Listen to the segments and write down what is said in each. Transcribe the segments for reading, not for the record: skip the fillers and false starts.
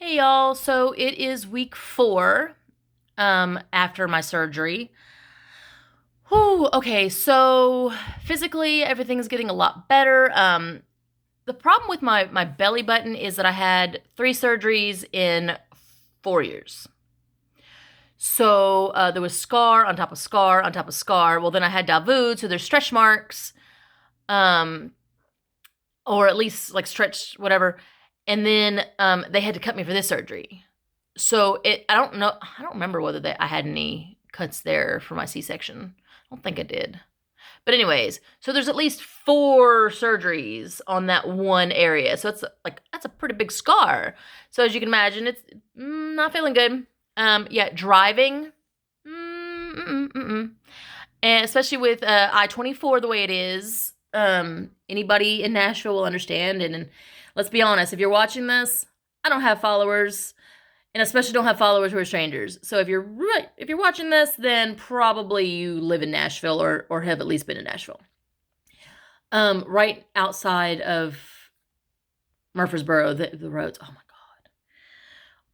Hey y'all, so it is week 4 after my surgery. Whew, okay, so physically everything's getting a lot better. The problem with my belly button is that I had 3 surgeries in 4 years. So there was scar on top of scar on top of scar. Well, then I had Davoud, so there's stretch marks, um, or at least like stretch whatever. And then they had to cut me for this surgery. So I don't know, I don't remember whether I had any cuts there for my C-section. I don't think I did. But anyways, so there's at least 4 surgeries on that one area. So it's like, that's a pretty big scar. So as you can imagine, it's not feeling good. Yeah, driving, and especially with I-24 the way it is, anybody in Nashville will understand. And let's be honest, if you're watching this, I don't have followers, and especially don't have followers who are strangers. So if you're watching this, then probably you live in Nashville or have at least been in Nashville. Right outside of Murfreesboro, the roads. Oh my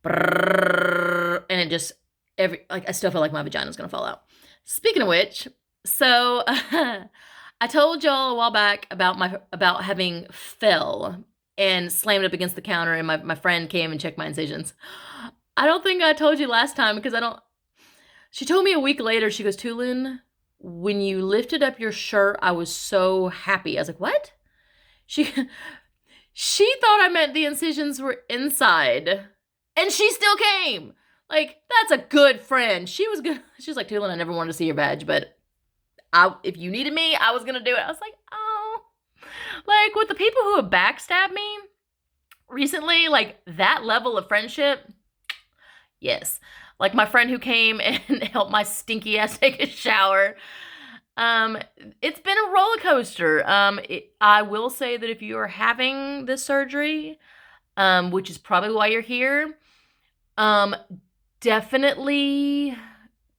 god, brrr, and it just I still feel like my vagina's gonna fall out. Speaking of which, so I told y'all a while back about having fell and slammed up against the counter, and my friend came and checked my incisions. I don't think I told you last time because she told me a week later, she goes, Tulin, when you lifted up your shirt, I was so happy. I was like, what? She thought I meant the incisions were inside, and she still came. Like, that's a good friend. She was like, Tulin, I never wanted to see your badge, but if you needed me, I was gonna do it. I was like, oh. Like, with the people who have backstabbed me recently, like, that level of friendship, yes. Like my friend who came and helped my stinky ass take a shower. It's been a roller coaster. I will say that if you are having this surgery, which is probably why you're here, definitely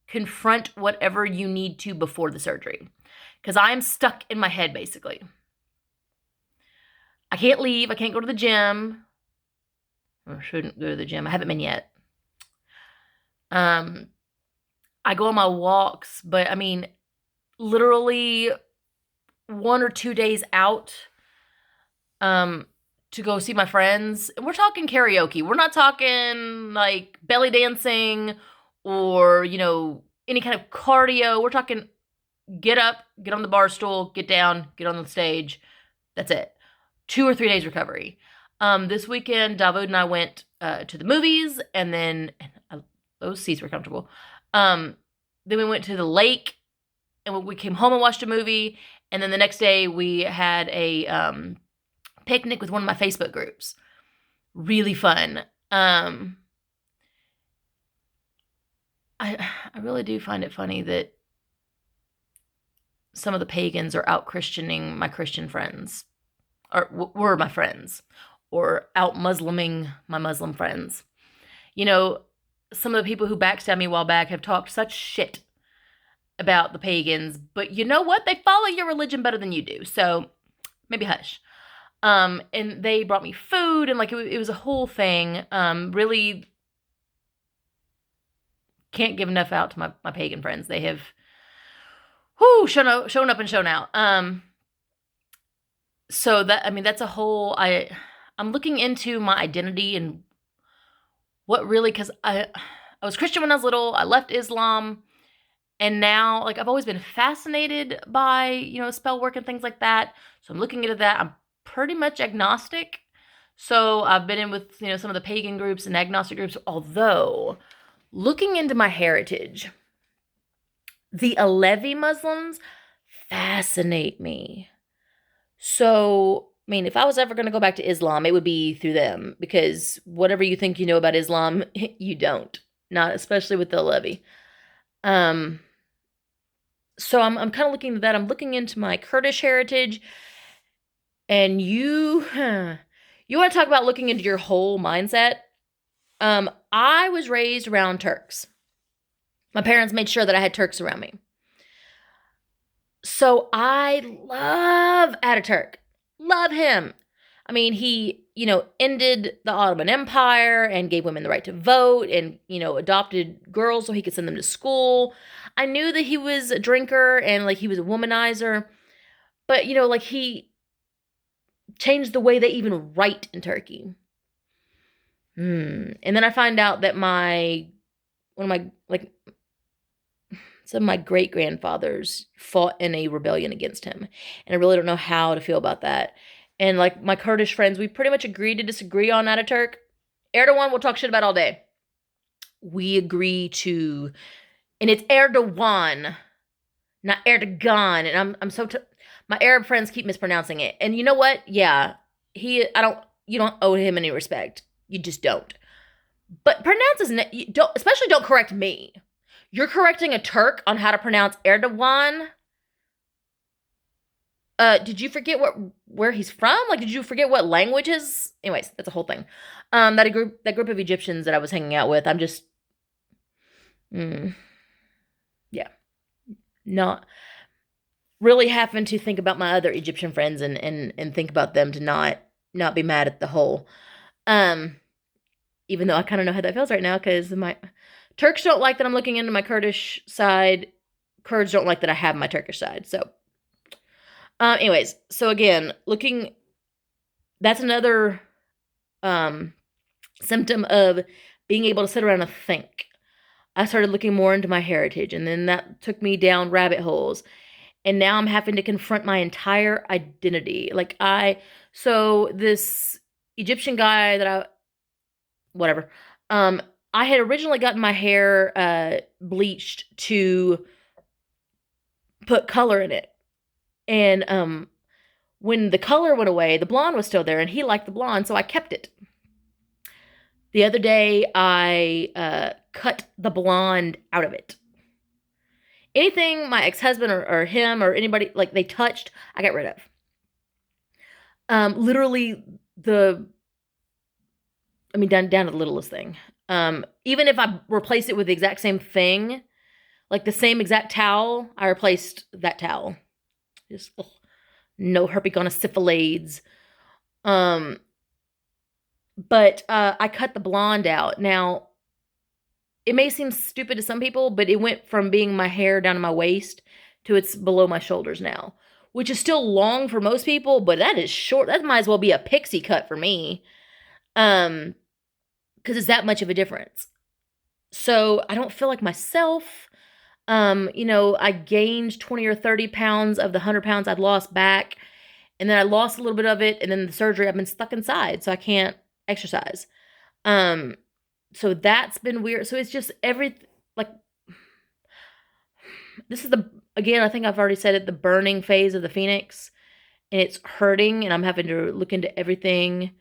confront whatever you need to before the surgery. Because I am stuck in my head, basically. I can't leave. I can't go to the gym. I shouldn't go to the gym. I haven't been yet. I go on my walks, but I mean, literally 1 or 2 days out, to go see my friends. And we're talking karaoke. We're not talking like belly dancing or, any kind of cardio. We're talking get up, get on the bar stool, get down, get on the stage. That's it. 2 or 3 days recovery. This weekend, Davoud and I went to the movies, and then those seats were comfortable. Then we went to the lake, and we came home and watched a movie. And then the next day we had a picnic with one of my Facebook groups. Really fun. I really do find it funny that some of the pagans are out Christianing my Christian friends, or were my friends, or out Musliming my Muslim friends. Some of the people who backstabbed me a while back have talked such shit about the pagans, but you know what? They follow your religion better than you do, so maybe hush. And they brought me food, and like it was a whole thing. Really can't give enough out to my pagan friends. They have shown up and shown out. So that's a whole. I'm looking into my identity and what really, because I was Christian when I was little. I left Islam, and now, like, I've always been fascinated by, spell work and things like that. So I'm looking into that. I'm pretty much agnostic. So I've been in with, some of the pagan groups and agnostic groups, although looking into my heritage, the Alevi Muslims fascinate me. So, I mean, if I was ever going to go back to Islam, it would be through them, because whatever you think you know about Islam, you don't. Not especially with the Alevi. So I'm kind of looking at that. I'm looking into my Kurdish heritage, and you want to talk about looking into your whole mindset? I was raised around Turks. My parents made sure that I had Turks around me. So I love Ataturk. Love him. I mean, he ended the Ottoman Empire and gave women the right to vote and, adopted girls so he could send them to school. I knew that he was a drinker and like he was a womanizer, but like he changed the way they even write in Turkey. And then I find out that one of my like some of my great grandfathers fought in a rebellion against him, and I really don't know how to feel about that. And like my Kurdish friends, we pretty much agreed to disagree on Ataturk. Erdogan, we'll talk shit about all day. We agree to, and it's Erdogan, not Erdogan. And my Arab friends keep mispronouncing it. And you know what? Yeah, you don't owe him any respect. You just don't. But especially don't correct me. You're correcting a Turk on how to pronounce Erdogan. Did you forget where he's from? Like, did you forget what language is? Anyways, that's a whole thing. That group of Egyptians that I was hanging out with, I'm just, yeah, not really having to think about my other Egyptian friends and think about them to not be mad at the whole. Even though I kind of know how that feels right now because my Turks don't like that I'm looking into my Kurdish side. Kurds don't like that I have my Turkish side. So, anyways, so again, that's another symptom of being able to sit around and think. I started looking more into my heritage, and then that took me down rabbit holes. And now I'm having to confront my entire identity. So this Egyptian guy whatever, I had originally gotten my hair bleached to put color in it. And when the color went away, the blonde was still there, and he liked the blonde, so I kept it. The other day, I cut the blonde out of it. Anything my ex-husband or him or anybody, like, they touched, I got rid of. Literally, down to the littlest thing. Even if I replace it with the exact same thing, like the same exact towel, I replaced that towel. Just no herpetogonosyphilades. But I cut the blonde out. Now, it may seem stupid to some people, but it went from being my hair down to my waist to it's below my shoulders now, which is still long for most people, but that is short. That might as well be a pixie cut for me. Because it's that much of a difference. So I don't feel like myself. I gained 20 or 30 pounds of the 100 pounds I'd lost back. And then I lost a little bit of it. And then the surgery, I've been stuck inside. So I can't exercise. So that's been weird. So it's just this is again, I think I've already said it, the burning phase of the phoenix. And it's hurting. And I'm having to look into everything.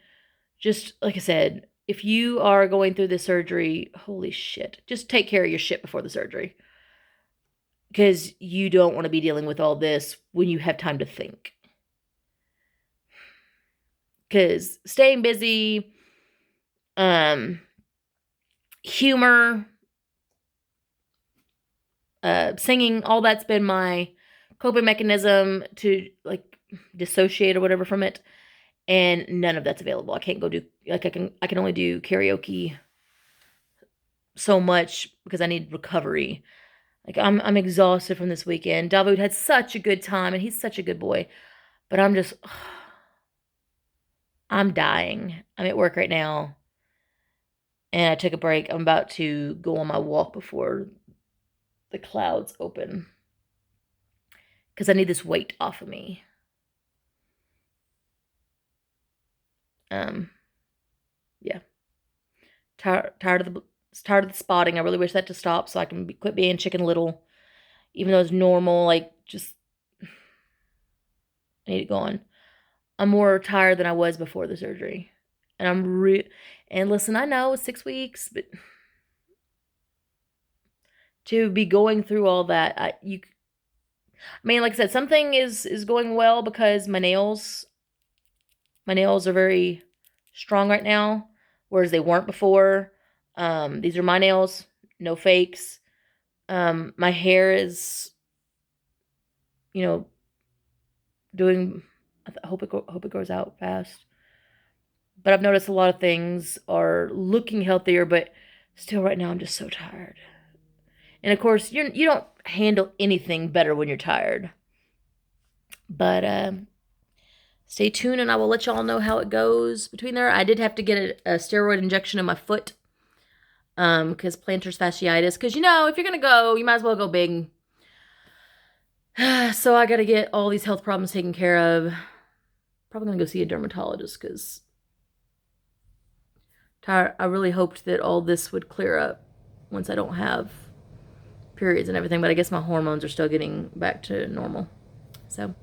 Just like I said, if you are going through this surgery, holy shit, just take care of your shit before the surgery. Because you don't want to be dealing with all this when you have time to think. Because staying busy, humor, singing, all that's been my coping mechanism to like dissociate or whatever from it. And none of that's available. I can't go do, like, I can only do karaoke so much because I need recovery. Like, I'm exhausted from this weekend. Dawood had such a good time, and he's such a good boy. But I'm dying. I'm at work right now, and I took a break. I'm about to go on my walk before the clouds open because I need this weight off of me. Yeah. Tired of the spotting. I really wish that to stop so I can quit being Chicken Little, even though it's normal. Like, just I need it gone. I'm more tired than I was before the surgery, and and listen, I know it's 6 weeks, but to be going through all that, like I said, something is going well because my nails are very strong right now, whereas they weren't before. These are my nails, no fakes. My hair is, doing. I hope it grows out fast. But I've noticed a lot of things are looking healthier, but still right now I'm just so tired. And of course, you don't handle anything better when you're tired. But stay tuned and I will let y'all know how it goes between there. I did have to get a steroid injection in my foot because plantar fasciitis. Because, you know, if you're going to go, you might as well go big. So I got to get all these health problems taken care of. Probably going to go see a dermatologist because I really hoped that all this would clear up once I don't have periods and everything. But I guess my hormones are still getting back to normal. So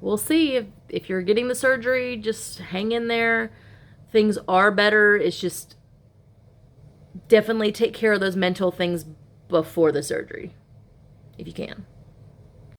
we'll see. If you're getting the surgery, just hang in there. Things are better. It's just definitely take care of those mental things before the surgery, if you can.